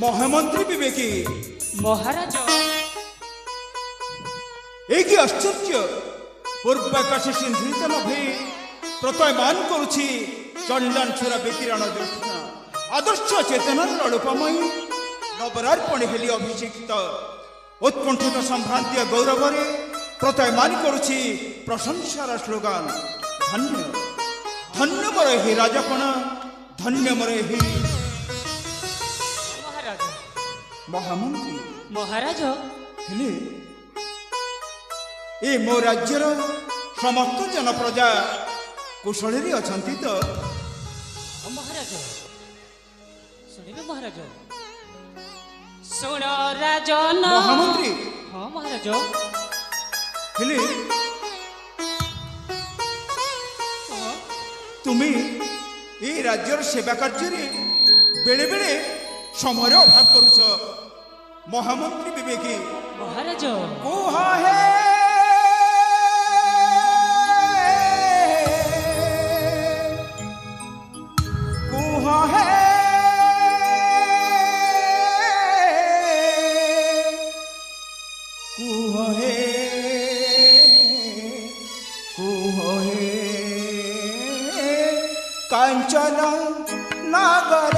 महामंत्री विवेकी महाराज एक आश्चर्य पूर्वाकाश सिंधित नभे प्रतयमान करुछि चंदन छुरा विकिरण दृष्टा आदर्श चेतना लड़ुपमयी नवरार्पण हेली अभिषेकित उत्कंठित संभ्रांतीय गौरव प्रतयमान करुछि प्रशंसार स्लोगान धन्य धन्य मोर हे राजपण धन्य मोर हे महामंत्री महाराज हेले ए मो राज्यर समस्त जन प्रजा कुशल अछंती तो महाराज शुणिबे महाराज सुन राजन महामंत्री हाँ महाराज हेले तुम्ही ए राज्यर सेवा कार्य बेले बेले समय अभाव करुछ महामंत्री विवेकी महाराज कुह हे कुह हे कुह हे कुह हे कांचन नगर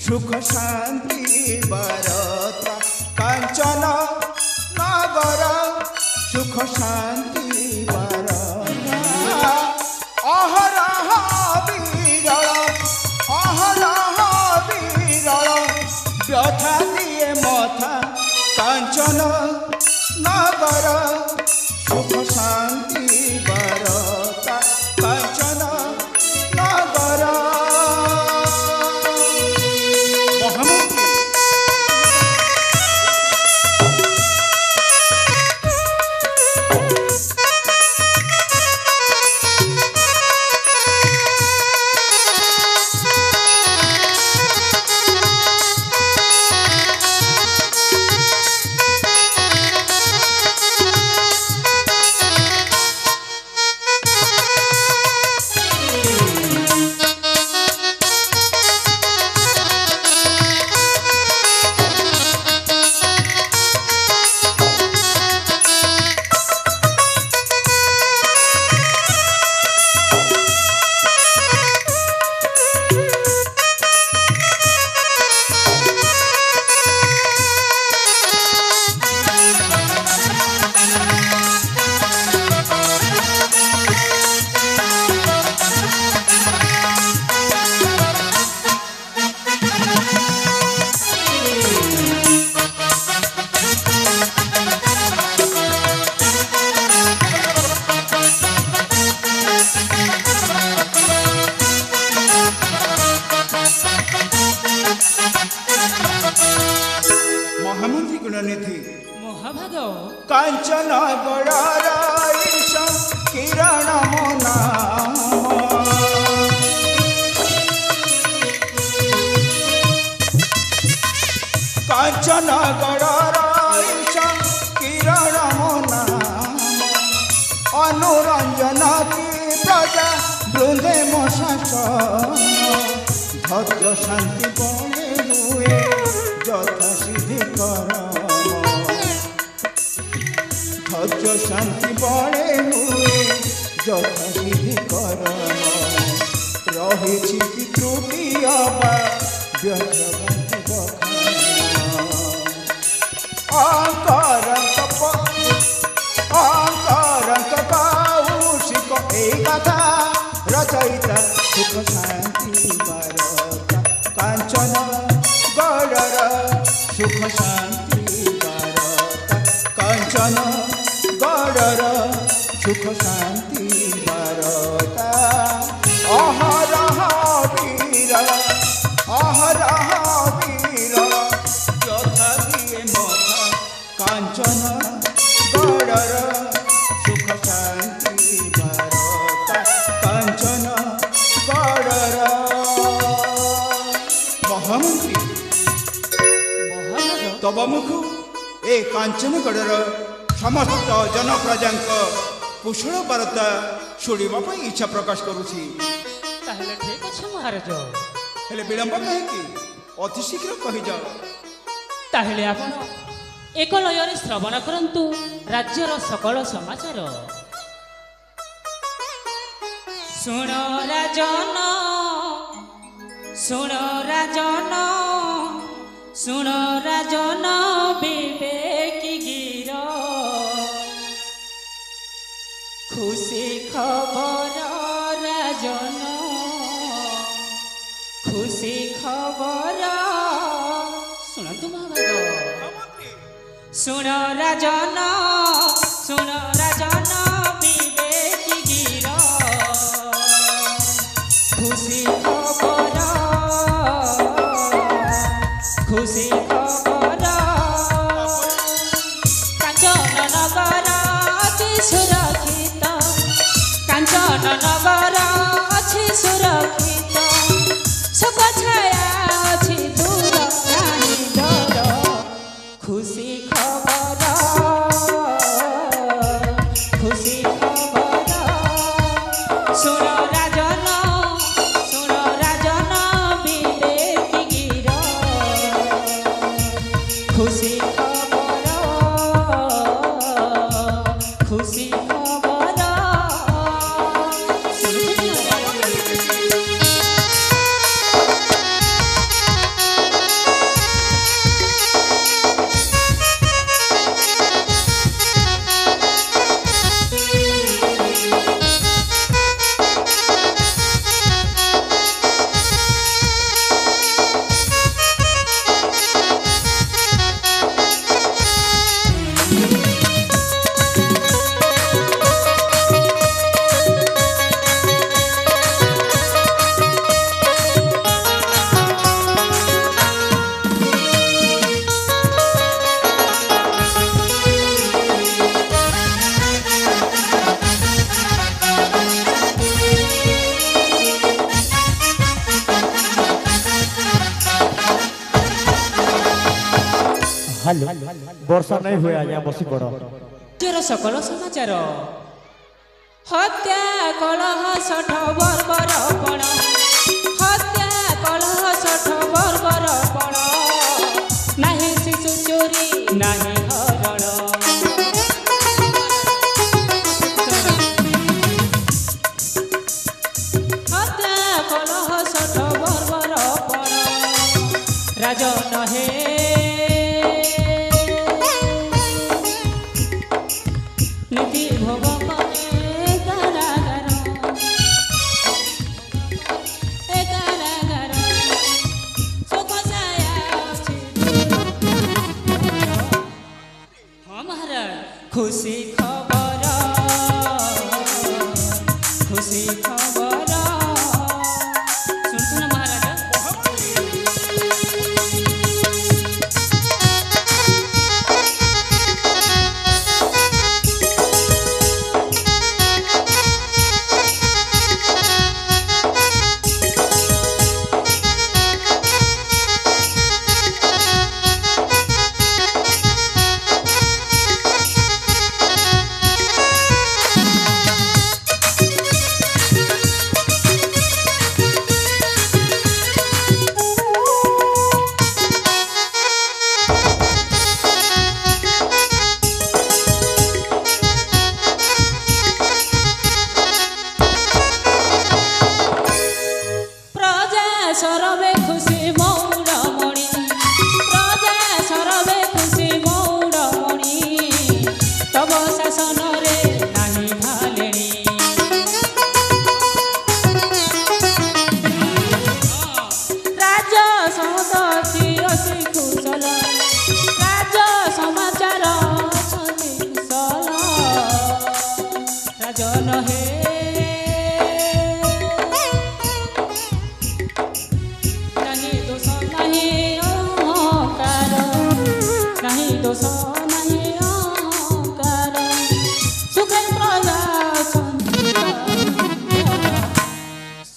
सुख शांति बरता कांचन नगर सुख शांति बरता अहरह विरल व्यथा दिए मथा कांचन नगर सुख शांति बरता कांचन नगर महामंत्री गुणनिधि महाभाग कांचन गड़ाईश किरण मोना कांचन गड़ाईश किरण मोना अनुरंजन की प्रजा बृंदे मोशासन धैर्य शांति बने हुए यथा सिद्धि करम धैर्य शांति बड़े हुए यथा सिद्धि करम रही त्रुटि अबा व्यर्थ अंकर कौशिक एक कथा रचयिता ସୁଖ ଶାନ୍ତି ବାରତା କାଞ୍ଚନ ଗଡ଼ର ସୁଖ ଶାନ୍ତି ବାରତା କାଞ୍ଚନ ଗଡ଼ର ସୁଖ ଶାନ୍ତି ବାରତା ଅହରହ ବୀର ଅହରହ ବୀର ଯଥା ଦିଏ ମଥା କାଞ୍ଚନ ଗଡ଼ର ସୁଖ ଶାନ୍ତି ବାରତା କାଞ୍ଚନ ଗଡ଼ର ମହାମନ୍ତ୍ରୀ ମହାଭାଗ ତବ ମୁଖୁ ଏ କାଞ୍ଚନଗଡ଼ର ସମସ୍ତ ଜନପ୍ରଜାଙ୍କ କୁଶଳ ବାର୍ତ୍ତା ଶୁଣିବା ପାଇଁ ଇଚ୍ଛା ପ୍ରକାଶ କରୁଛି। ତାହେଲେ ଠିକ ଅଛି ମହାରାଜ। ହେଲେ ବିଳମ୍ବ କାହିଁକି? ଅତି ଶୀଘ୍ର କହିଯାଅ। ତାହେଲେ ଆପଣ ଏକ ଲୟରେ ଶ୍ରବଣ କରନ୍ତୁ ରାଜ୍ୟର ସକଳ ସମାଚାର। ଶୁଣ ରାଜନ, ଶୁଣ ରାଜନ, ଶୁଣ ରାଜନ ବିବେକୀ ଗିର, ଖୁସି ଖବର ରାଜନ, ଖୁସି ଖବର। ଶୁଣନ୍ତୁ ମହାଭାଗ। ଶୁଣ ରାଜନ, ଶୁଣ ରାଜନ ବିବେକୀ ଗିର, ଖୁସି ଖବର, ଖୁସି ଖବର। କାଞ୍ଚନ ନଗର ଅଛି ସୁରକ୍ଷିତ, କାଞ୍ଚନ ନଗର ଅଛି ସୁରକ୍ଷିତ, ସୁଖ ଛାୟା ଅଛି ଦୂର ନାହିଁ ଡର, ଖୁସି ଖବର, ଖୁସି ଖବର। ଶୁଣ ରାଜନ, ଶୁଣ ରାଜନ ବିବେକୀ ଗିର, ଖୁସି ଖବର, ଖୁସି ଖବର। हेलो वर्षा नहीं हुए आज्ञा बसी पड़ ରାଜ୍ୟର ସକଳ ସମାଚାର। ହତ୍ୟା କଳହ ଷଠ ବର୍ବରପଣ, ହତ୍ୟା କଳହ ଷଠ ବର୍ବରପଣ, ନାହିଁ ଶିଶୁ ଚୋରି ନାହିଁ ହରଣ। ହତ୍ୟା କଳହ ଷଠ ବର୍ବରପଣ, ରାଜନ ହେ নীতি ভোগ করে কারাগার, এ কারাগার, সুখ ছায়া আছে। হ্যাঁ মহারাজ, খুশি খবর, খুশি খবর। শুনছো না মহারাজ? সরবে খুশি মৌরমণি, প্রজা সরবে খুশি মৌরমণি, তব শাসনরে নাহি ভালেনি।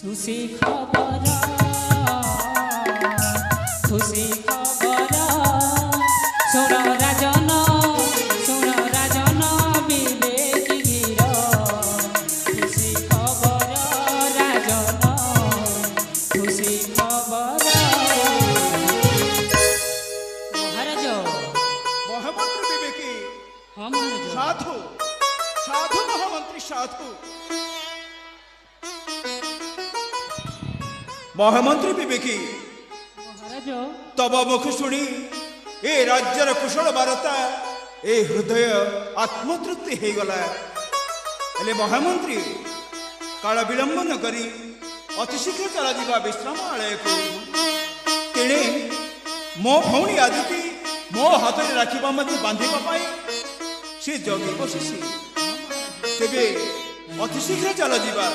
খুশি খবর খুশি খবর শোণ রাজন বিবেক গির খুশি খবর রাজন খুশি খবর মহারাজ মহামন্ত্রী বিবেকী ହଁ ମହାରାଜ সাধু সাধু মহামন্ত্রী সাধু মহামন্ত্রী বিবেকী ମହାରାଜ তব মুখ শুনি এ রাজ্যর কুশল বার্তা এ হৃদয় আত্মতৃপ্তি হয়ে গলা হেলে মহামন্ত্রী কাল বিলম্ব ন করি অতি শীঘ্র চলা যা বিশ্রাম আলয়কু তেণে মো ভৌণী আদিতি মো হাতরে রাখিবা মধ্যে বাঁধিবা পাই সে জগি বসিছি তেবে অতি শীঘ্র চলা যা